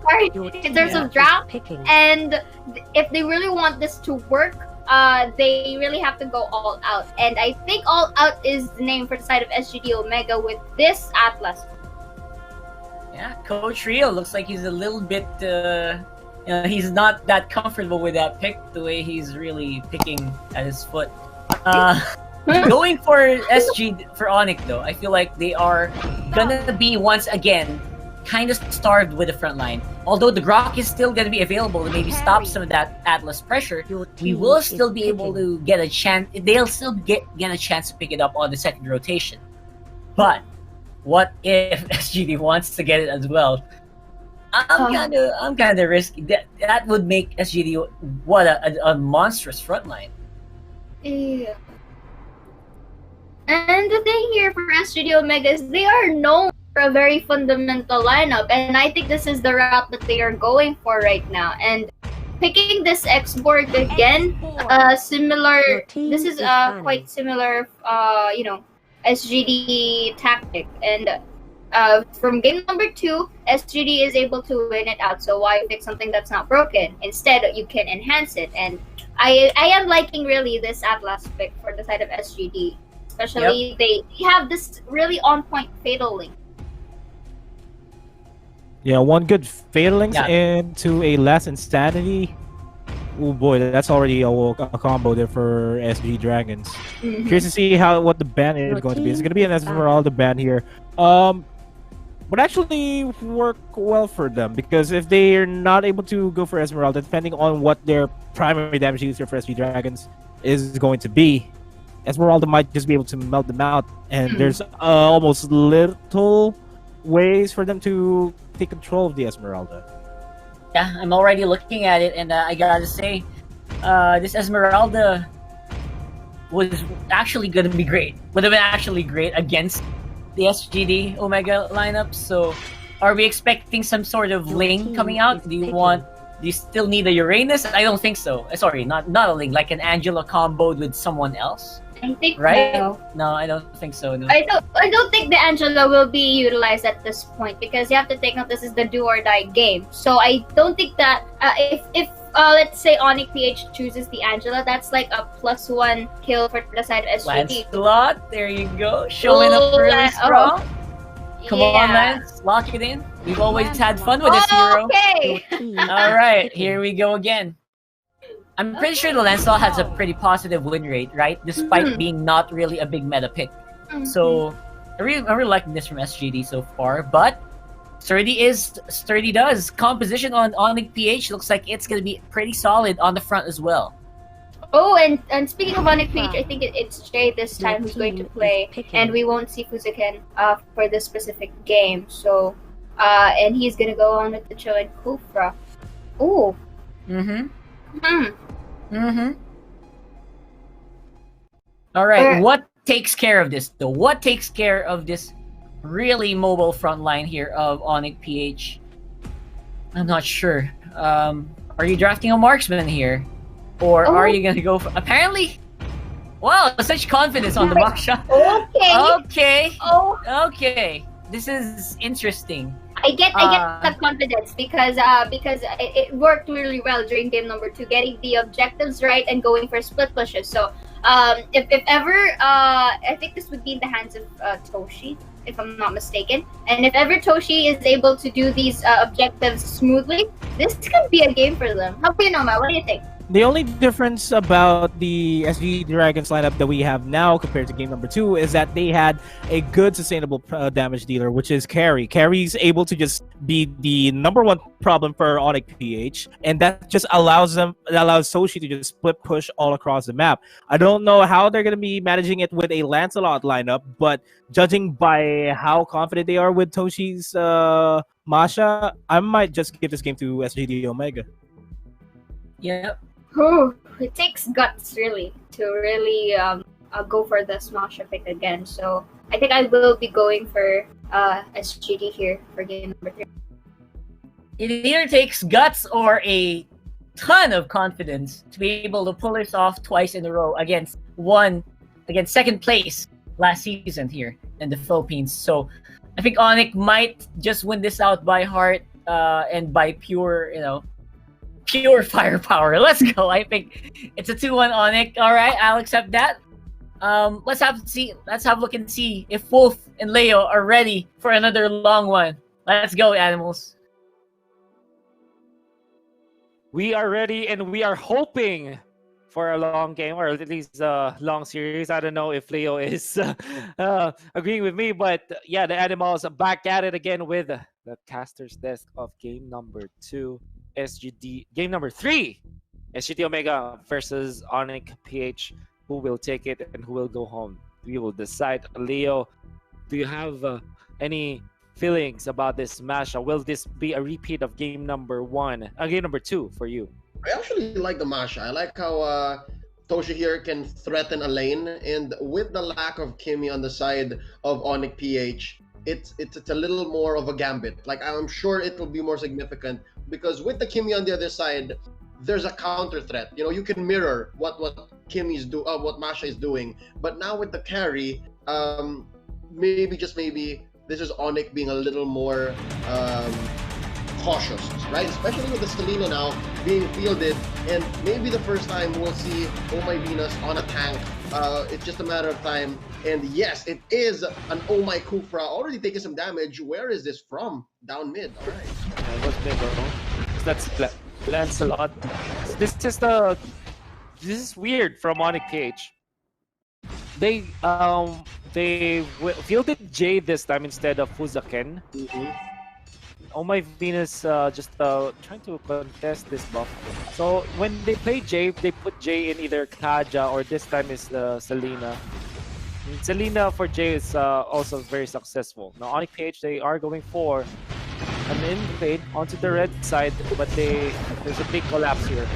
sorry, in terms of draft. And if they really want this to work, they really have to go all out. And I think all out is the name for the side of SGD Omega with this Atlas. Yeah, Coach Rio looks like he's a little bit, he's not that comfortable with that pick, the way he's really picking at his foot. Going for SG for Onic though, I feel like they are gonna be once again kind of starved with the front line. Although the Grok is still gonna be available to maybe stop some of that Atlas pressure, we will still be able to get a chance. They'll still get a chance to pick it up on the second rotation. But what if SGD wants to get it as well? I'm kind of risky. That would make SGD what a monstrous front line. Yeah. And the thing here for SGD Omega is they are known for a very fundamental lineup, and I think this is the route that they are going for right now. And picking this X-Borg again, similar. This is quite similar, SGD tactic. And from game number 2, SGD is able to win it out. So why pick something that's not broken? Instead, you can enhance it. And I am liking really this Atlas pick for the side of SGD. Especially they have this really on-point Fatal Link. Yeah, one good Fatal Links into a less Insanity. Oh boy, that's already a combo there for SG Dragons. Curious to see what the ban is going to be. It's going to be an Esmeralda ban here. Would actually work well for them, because if they're not able to go for Esmeralda, depending on what their primary damage user for SG Dragons is going to be, Esmeralda might just be able to melt them out, and there's almost little ways for them to take control of the Esmeralda. Yeah, I'm already looking at it, and I gotta say, this Esmeralda was actually gonna be great. Would have been actually great against the SGD Omega lineup. So, are we expecting some sort of Ling coming out? Do you still need a Uranus? I don't think so. Sorry, not a Ling, like an Angela comboed with someone else. I think right? No. No, I don't think so. No. I don't think the Angela will be utilized at this point, because you have to take note this is the do or die game. So I don't think that if let's say Onic PH chooses the Angela, that's like a +1 kill for the side of SGD. Lancelot, there you go, showing up really strong. Come on, Lance, lock it in. We've always had fun with this hero. Okay. All right, here we go again. I'm pretty sure the Lancelot has a pretty positive win rate, right? Despite being not really a big meta pick. So, I'm really liking this from SGD so far. But, Sturdy does. Composition on Onic PH looks like it's going to be pretty solid on the front as well. Oh, and speaking of Onic PH, I think it's Jay this time who's going to play. And we won't see Fuzuken for this specific game. So, and he's going to go on with the Cho and Kufra. Oh. All right, what takes care of this though? What takes care of this really mobile front line here of Onic PH? I'm not sure. Are you drafting a marksman here, or are you gonna go for? Apparently, wow, such confidence on the mock shot. Okay. This is interesting. I get that confidence because it worked really well during game number 2, getting the objectives right and going for split pushes. So if ever I think this would be in the hands of Toshi, if I'm not mistaken. And if ever Toshi is able to do these objectives smoothly, this could be a game for them. How about you, Noma? What do you think? The only difference about the SG Dragons lineup that we have now compared to game number 2 is that they had a good sustainable damage dealer, which is Carry. Carry's able to just be the #1 problem for Onic PH, and that just allows Soshi to just split push all across the map. I don't know how they're going to be managing it with a Lancelot lineup, but judging by how confident they are with Toshi's Masha, I might just give this game to SGD Omega. Yep. Oh, it takes guts really to really go for the Smasha pick again. So I think I will be going for SGD here for game number 3. It either takes guts or a ton of confidence to be able to pull this off twice in a row against second place last season here in the Philippines. So I think Onic might just win this out by heart. and by pure, pure firepower. Let's go. I think it's a 2-1 Onic. All right, I'll accept that. Let's have a look and see if Wolf and Leo are ready for another long one. Let's go, animals. We are ready, and we are hoping for a long game, or at least a long series. I don't know if Leo is agreeing with me, but yeah, the Animals are back at it again with the caster's desk of game number 2, SGD. Game number 3, SGD Omega versus Onic PH. Who will take it and who will go home? We will decide. Leo, do you have any feelings about this matchup? Will this be a repeat of game number 2 for you? I actually like the Masha. I like how Toshi here can threaten a lane, and with the lack of Kimmy on the side of Onic PH, it's a little more of a gambit. Like, I'm sure it will be more significant because with the Kimmy on the other side, there's a counter threat. You know, you can mirror what what Masha is doing. But now with the carry, maybe this is Onic being a little more cautious, right? Especially with the Selena now being fielded, and maybe the first time we'll see Oh My Venus on a tank. It's just a matter of time. And yes, it is an Oh My Kufra already taking some damage. Where is this from? Down mid. All right. Yeah, what's mid, bro? That's Lancelot. This is weird from Onic PH. They fielded Jay this time instead of Fuzaken. Oh My Venus just trying to contest this buff. So when they play Jay, they put Jay in either Kaja or this time is Selena. And Selena for Jay is also very successful. Now Onic PH, they are going for an invade onto the red side, but there's a big collapse here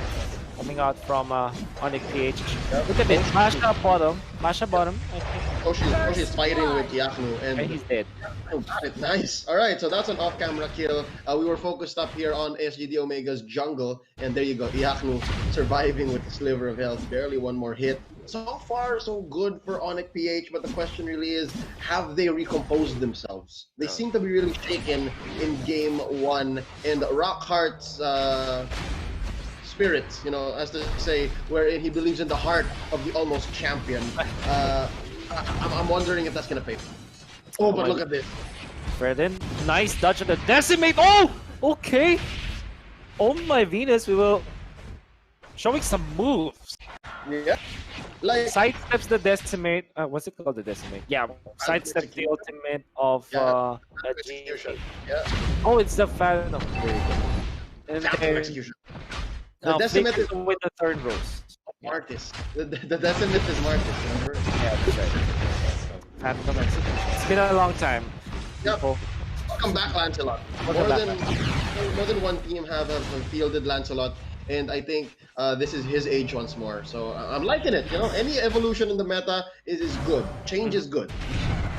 coming out from Onic PH. Look at this, Masha bottom, I think. Toshi is fighting with Yaknu, and he's dead. Oh, got it. Nice. All right, so that's an off-camera kill. We were focused up here on SGD Omega's jungle, and there you go, Yaknu surviving with a sliver of health, barely one more hit. So far, so good for Onic PH, but the question really is, have they recomposed themselves? They seem to be really shaken in game 1, and Rockheart's spirits, as to say, wherein he believes in the heart of the almost champion. I'm wondering if that's gonna pay. Oh, but look at this. Fredin, nice dodge on the decimate. Oh, okay. Oh My Venus, we will showing some moves. Yeah, like Sidesteps the decimate. What's it called? The decimate. Yeah, sidesteps the ultimate of execution. Yeah. Oh, it's the fan of and Phantom execution. The decimate is with the third rose. Martis. The decimate is Martis, remember? Yeah, that's right. Phantom execution. It's been a long time. Yep. Welcome back, Lancelot. More than one team have fielded Lancelot, and I think this is his age once more. So I'm liking it. Any evolution in the meta is good. Change is good.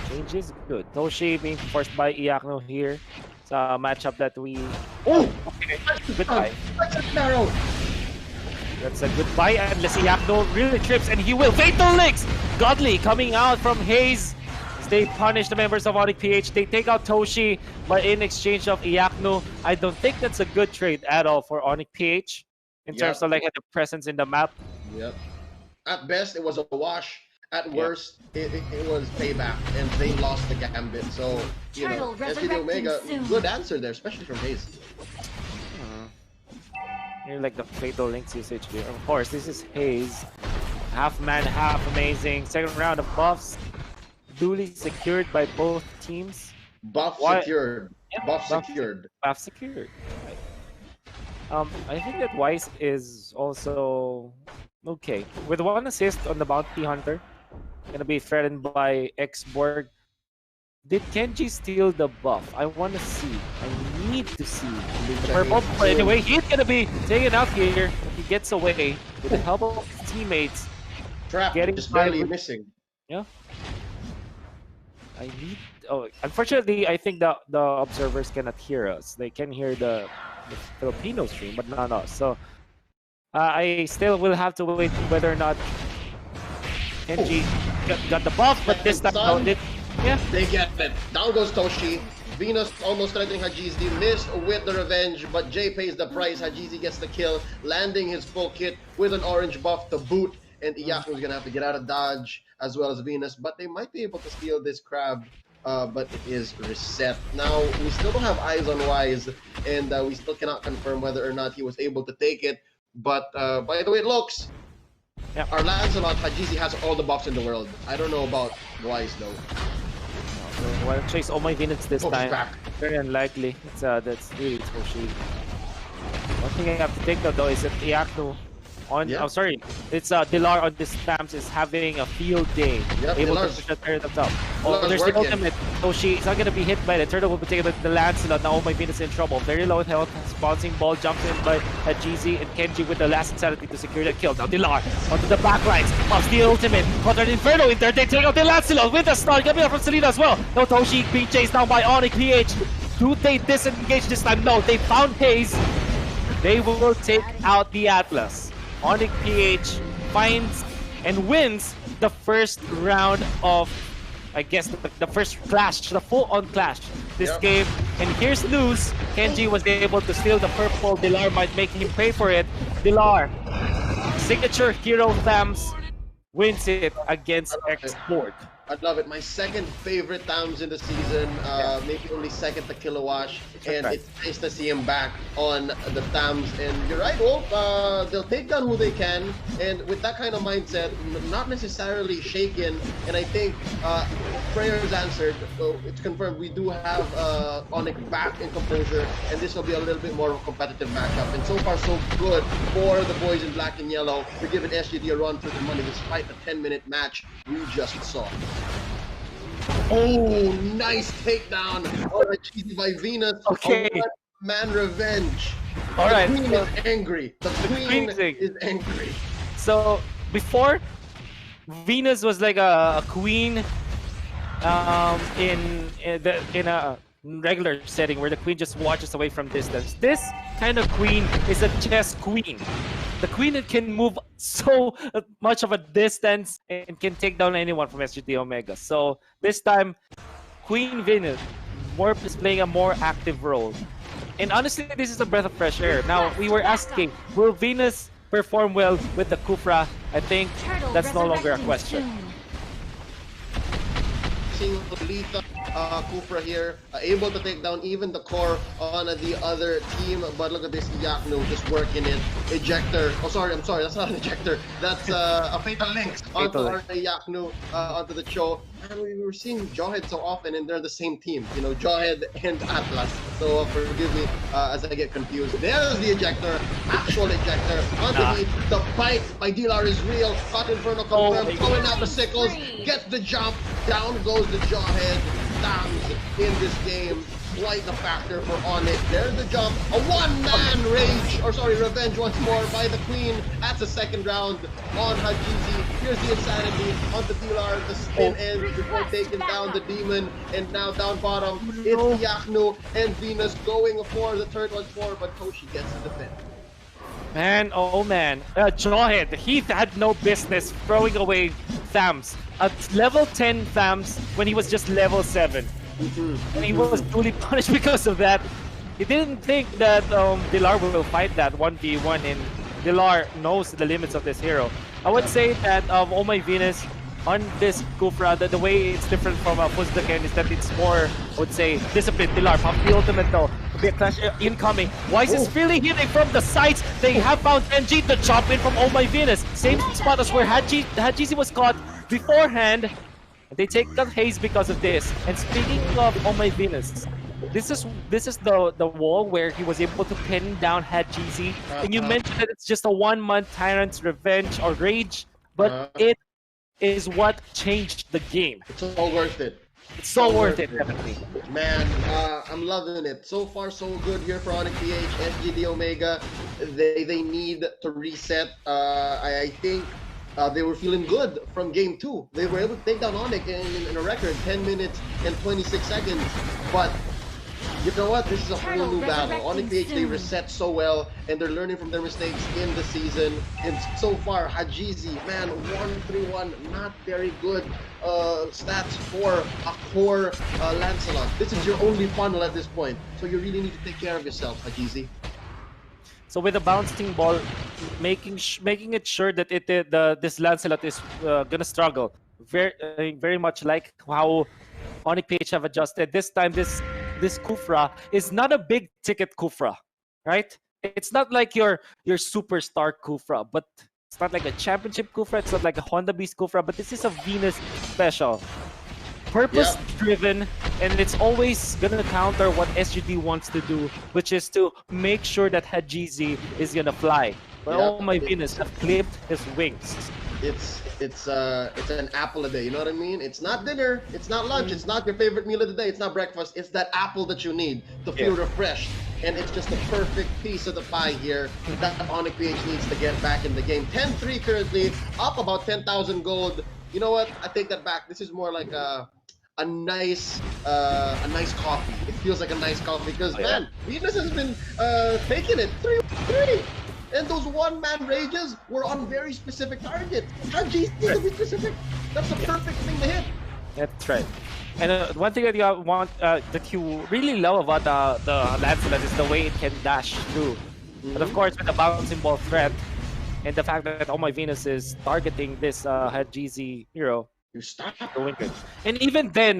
Change is good. Toshi being forced by Iakno here. It's a matchup that we. Oh, okay. Goodbye. That's a narrow. That's a goodbye, unless Iakno really trips, and he will. Fatal Links! Godly coming out from Haze. They punish the members of Onic PH. They take out Toshi, but in exchange of Iakno, I don't think that's a good trade at all for Onic PH in terms of like the presence in the map. Yep. At best, it was a wash. At worst, it was payback, and they lost the gambit. So, SGD Omega, good answer there, especially from Haze. You're like the Fatal Links usage here. Of course, this is Haze. Half man, half amazing. Second round of buffs. Duly secured by both teams. Buff secured. Yeah, buff secured. Buff secured. Right. I think that Weiss is also okay. With one assist on the Bounty Hunter. Gonna be threatened by X-Borg. Did Kenji steal the buff? I want to see. I need to see. The purple. But anyway, he's gonna be taken out here. He gets away with the help of his teammates. Trap. Just barely missing. Yeah. I need. Oh, unfortunately, I think the observers cannot hear us. They can hear the Filipino stream, but not us. So I still will have to wait whether or not Kenji got the buff, but this time no, Yeah. They get it. Down goes Toshi. Venus almost threatening Hajizi, missed with the revenge, but Jay pays the price. Hajizi gets the kill, landing his full kit with an orange buff to boot, and Iyaku's gonna have to get out of dodge as well as Venus, but they might be able to steal this crab, but it is reset. Now, we still don't have eyes on Wise, and we still cannot confirm whether or not he was able to take it, but by the way it looks, our Lancelot, Hajizi has all the buffs in the world. I don't know about Wise though. Well, chase all my Venus this Toshi's time. back. Very unlikely. That's really Toshi. One thing I have to take note though is that Iyaku on sorry, it's Dilar on this stamps is having a field day. Yep, able Dilar's, to push the turret up top. Oh, Dilar's there's the working. ultimate. Toshi is not gonna be hit by the turtle, will be taken by the Lancelot. Now all my Venus in trouble. Very low health, bouncing ball jumps in by Hajizi and Kenji with the last insanity to secure the kill. Now Dilar onto the back lines, pops the ultimate, contra Inferno in there, they take out the Lancelot with the stun coming out from Selena as well. No, Toshi being chased down by Onic PH. Do they disengage this time? No, they found Haze. They will take out the Atlas. Onic PH finds and wins the first round of, I guess, the first clash, the full-on clash this game. And here's news. Kenji was able to steal the purple. Dilar might make him pay for it. Dilar, signature hero Thams, wins it against Export. I love it. My second favorite Tams in the season, maybe only second to Kilowash, and it's nice to see him back on the Tams. And you're right, Wolf, they'll take down who they can, and with that kind of mindset, not necessarily shaken, and I think prayers answered, so it's confirmed we do have Onic back in composure, and this will be a little bit more of a competitive matchup. And so far, so good for the boys in black and yellow. They're giving SGD a run for their money despite the 10-minute match we just saw. Oh, nice takedown achieved by Venus. Okay. Man revenge. All right. The queen is angry. The queen is angry. So before, Venus was like a queen in a regular setting where the queen just watches away from distance. This kind of queen is a chess queen. The queen that can move so much of a distance and can take down anyone from SGD Omega. So this time, Queen Venus is playing a more active role. And honestly, this is a breath of fresh air. Now, we were asking, will Venus perform well with the Kufra? I think that's no longer a question. Lita Kufra here, able to take down even the core on the other team, but look at this Iyaku just working it. Ejector, oh sorry, I'm sorry, that's not an ejector, that's a Fatal Links onto our Iyaku, onto the show. And we were seeing Jawhead so often, and they're the same team, you know, Jawhead and Atlas. So forgive me as I get confused. There's the ejector, actual ejector, onto the bite by Dilar is real, caught Inferno confirmed, throwing out the sickles, gets the jump, down goes the Jawhead. Thams in this game, quite a factor for Onic. There's the jump, a one-man revenge once more by the Queen. That's the second round on Hajizi. Here's the insanity onto Dilar, the spin ends before taking down the demon, and now down bottom, it's Iyaku and Venus going for the third once more, but Toshi gets to defend. Man, oh man, Jawhead, he had no business throwing away Thams. At level 10 Thams when he was just level 7. And he was truly punished because of that. He didn't think that Dilar will fight that 1v1, and Dilar knows the limits of this hero. I would say that Oh My Venus on this Kufra, the way it's different from Fuzdaken is that it's more, I would say, disciplined. Dilar, pop the ultimate though. Be a clash incoming. Wise is really hitting from the sides. They have found NG to chop in from Oh My Venus. Same spot as where Hajizi was caught beforehand. They take out Haze because of this. And speaking of Oh My Venus, this is the wall where he was able to pin down Hajizi. And you mentioned that it's just a 1-month Tyrant's Revenge or Rage, but it is what changed the game. It's all worth it. It's so worth it, definitely. Man, I'm loving it. So far, so good here for Onic PH, SGD Omega. They need to reset. I think they were feeling good from game 2. They were able to take down Onic in a record 10 minutes and 26 seconds. But You know what? This is a whole new battle. Onic PH, they reset so well, and they're learning from their mistakes in the season. And so far, Hajizi, man, 1-3-1, not very good stats for a core Lancelot. This is your only funnel at this point, so you really need to take care of yourself, Hajizi. So with the bouncing ball, making it sure that this Lancelot is gonna struggle. Very much like how Onic PH have adjusted. This time, this Kufra is not a big ticket Kufra, right? It's not like your superstar Kufra, but it's not like a championship Kufra. It's not like a Honda Beast Kufra, but this is a Venus special. Purpose driven, and it's always gonna counter what SGD wants to do, which is to make sure that Hajizi is gonna fly. But oh my goodness, have clipped his wings. It's an apple a day, you know what I mean? It's not dinner, it's not lunch, it's not your favorite meal of the day, it's not breakfast, it's that apple that you need to feel refreshed. And it's just a perfect piece of the pie here that Onic PH needs to get back in the game. 10-3 currently, up about 10,000 gold. You know what? I take that back. This is more like a nice coffee. It feels like a nice coffee because man, Venus has been taking it 3-3. And those one-man rages were on very specific targets. Hajizi to be specific. That's the perfect thing to hit. That's right. And one thing that you want, that you really love about the Lancelot is the way it can dash through. But of course, with the bouncing ball threat and the fact that Oh My Venus is targeting this Hajizi hero, you stop the Winkers. And even then,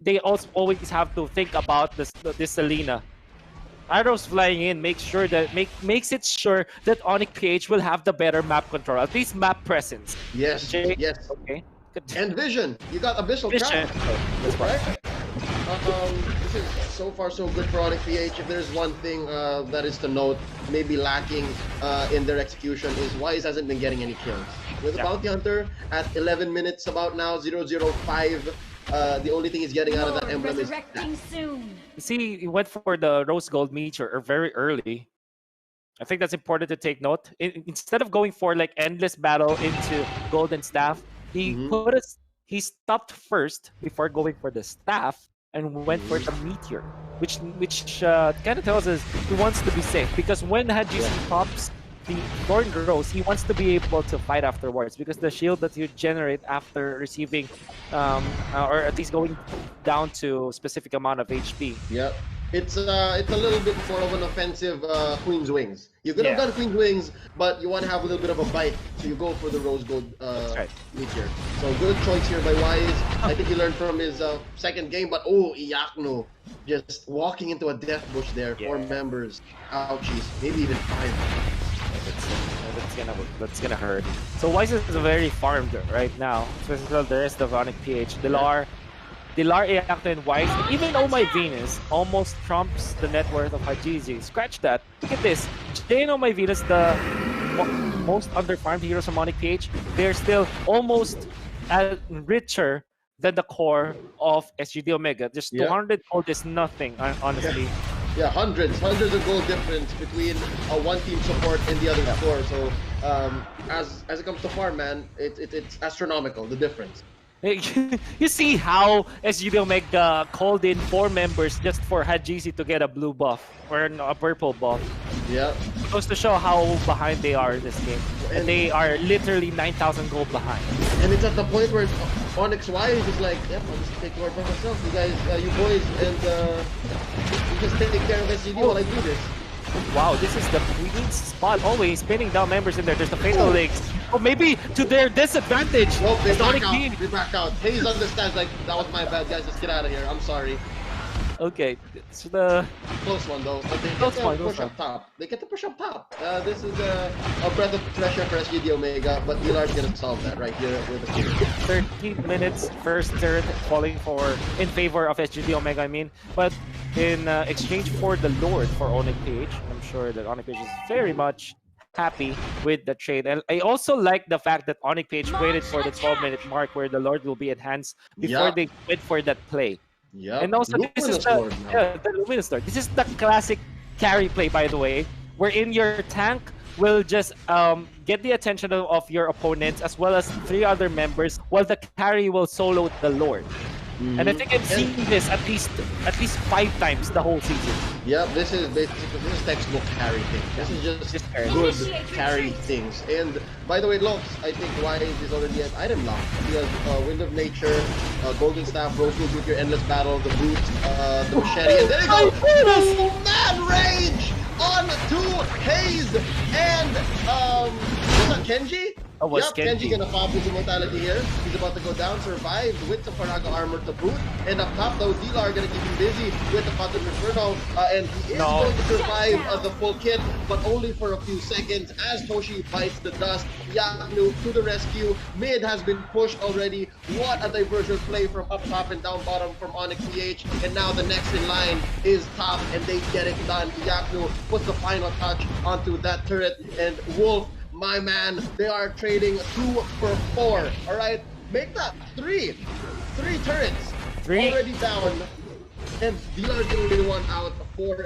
they also always have to think about this Selena. Arrows flying in makes it sure that Onic PH will have the better map control, at least map presence. Yes, yes. Okay. And vision. You got Abyssal Vision. Trap. That's right. This is so far so good for Onic PH. If there's one thing that is to note, maybe lacking in their execution, is Wise hasn't been getting any kills. With the Bounty Hunter at 11 minutes about now, 0-0-5. The only thing he's getting out of that emblem is You see, he went for the Rose Gold Meteor very early. I think that's important to take note. Instead of going for like endless battle into Golden Staff, he stopped first before going for the staff and went for the meteor, which kind of tells us he wants to be safe, because when Hajizi pops the Thorn Rose, he wants to be able to fight afterwards, because the shield that you generate after receiving or at least going down to a specific amount of HP. Yep. It's a little bit more of an offensive Queen's Wings. You could have done Queen's Wings, but you want to have a little bit of a bite, so you go for the Rose Gold Meteor. So good choice here by Wise. I think he learned from his second game, but Iyakno just walking into a death bush there. 4 members. Ouchies. Maybe even 5. That's gonna hurt. So Wise is very farmed right now, especially the rest of Onic PH. Dilar, Iyakno, and Wise. Even Oh My Venus almost trumps the net worth of Hajizi. Scratch that. Look at this. Jay and Oh My Venus, the most under-farmed heroes from Onic PH, they're still almost richer than the core of SGD Omega. Just 200 gold is nothing, honestly. Yeah, hundreds of gold difference between one team support and the other core. So as it comes to farm, man, it's astronomical, the difference. You see how SGD Omega called in 4 members just for Hajizi to get a blue buff or a purple buff. Yeah. It goes to show how behind they are in this game. And they are literally 9,000 gold behind. And it's at the point where Onyx Wise is like, yep, I'll just take care of myself. You guys, you boys, and you just take care of SGD while I do this. Wow, this is the Queen's spot. Always spinning down members in there. There's the Fatal Legs. Or maybe to their disadvantage. Nope, they back out. They back out. Hayes understands, like, that was my bad, guys. Just get out of here. I'm sorry. Okay, it's the close one though. But they get to push up top. They get to push up top. This is a breath of fresh air for SGD Omega, but Dilar's gonna solve that right here with the kill. 13 minutes, first turret falling in favor of SGD Omega. I mean, but in exchange for the Lord for Onic PH, I'm sure that Onic PH is very much happy with the trade. And I also like the fact that Onic PH waited for the 12-minute mark where the Lord will be enhanced before they went for that play. Yeah, and also this is the Luminous Lord. This is the classic carry play, by the way, wherein your tank will just get the attention of your opponents as well as 3 other members, while the carry will solo the Lord. And I think I've seen this at least 5 times the whole season. Yep, this is textbook carry thing. This is just good carry things. And by the way, Lopes, I think why is already an item lock. Because Wind of Nature, Golden Staff, Roku with your Endless Battle, the boot, the machete, and there you go! Oh man, rage on to Haze and was that Kenji? Oh, was Yep, Kenji. Kenji gonna pop his immortality here. He's about to go down, survive with some Faraga armor to boot. And up top though, Dilar gonna keep him busy with the Phantom Inferno. And he is going to survive the full kit, but only for a few seconds as Toshi bites the dust. Yaknu to the rescue. Mid has been pushed already. What a diversion play from up top and down bottom from Onic PH. And now the next in line is top, and they get it done. Yaknu puts the final touch onto that turret, and Wolf, my man, they are trading 2 for 4. All right, make that 3 turrets already down, and Dilar the only one out for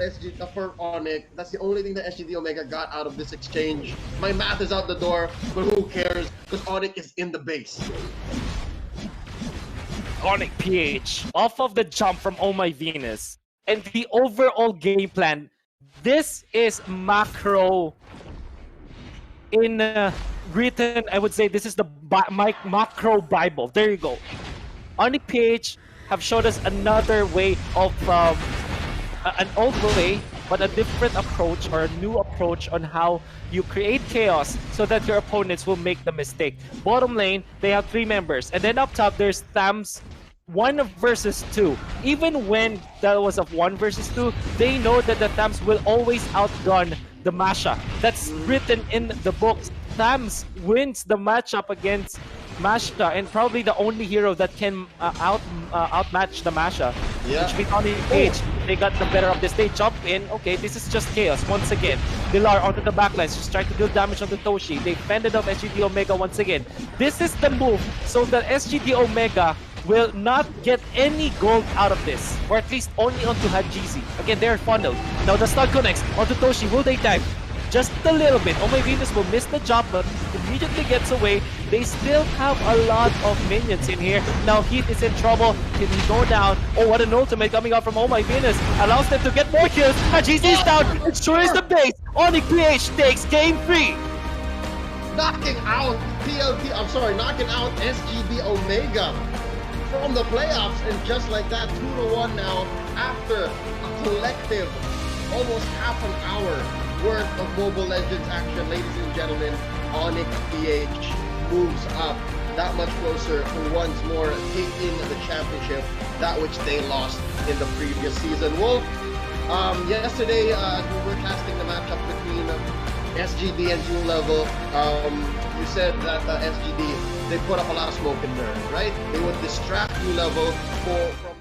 for Onic. That's the only thing that SGD Omega got out of this exchange. My math is out the door, but who cares? Because Onic is in the base. Onic PH off of the jump from Oh My Venus and the overall game plan. This is macro in written. I would say this is the macro Bible. There you go. Onic PH have showed us another way of an old way, but a different approach or a new approach on how you create chaos so that your opponents will make the mistake. Bottom lane, they have 3 members, and then up top there's Thams 1 versus 2. Even when that was of 1 versus 2, they know that the Thams will always outgun the Masha. That's written in the books. Thams wins the matchup against Masha, and probably the only hero that can outmatch the Masha. Yeah. Which means on the page, they got the better of this. They jump in. Okay, this is just chaos once again. Dilar onto the backlines, just trying to deal damage on the Toshi. They fended off SGD Omega once again. This is the move so that SGD Omega will not get any gold out of this, or at least only onto Hajizi. Again, they're funneled. Now the stun connects onto Toshi. Will they time? Just a little bit. Oh My Venus will miss the jump, but immediately gets away. They still have a lot of minions in here. Now Heat is in trouble. Can he go down? Oh, what an ultimate coming out from Oh My Venus. Allows them to get more kills. Hajizi is down. It sure is the base. Onic PH takes game 3. Knocking out knocking out SGD Omega from the playoffs, and just like that, 2-1 now after a collective almost half an hour worth of Mobile Legends action. Ladies and gentlemen, Onic PH moves up that much closer to once more taking the championship, that which they lost in the previous season. Wolf, yesterday as we were casting the matchup between SGD and June Level, you said that SGD, they put up a lot of smoke and mirrors, right? They would distract New Level from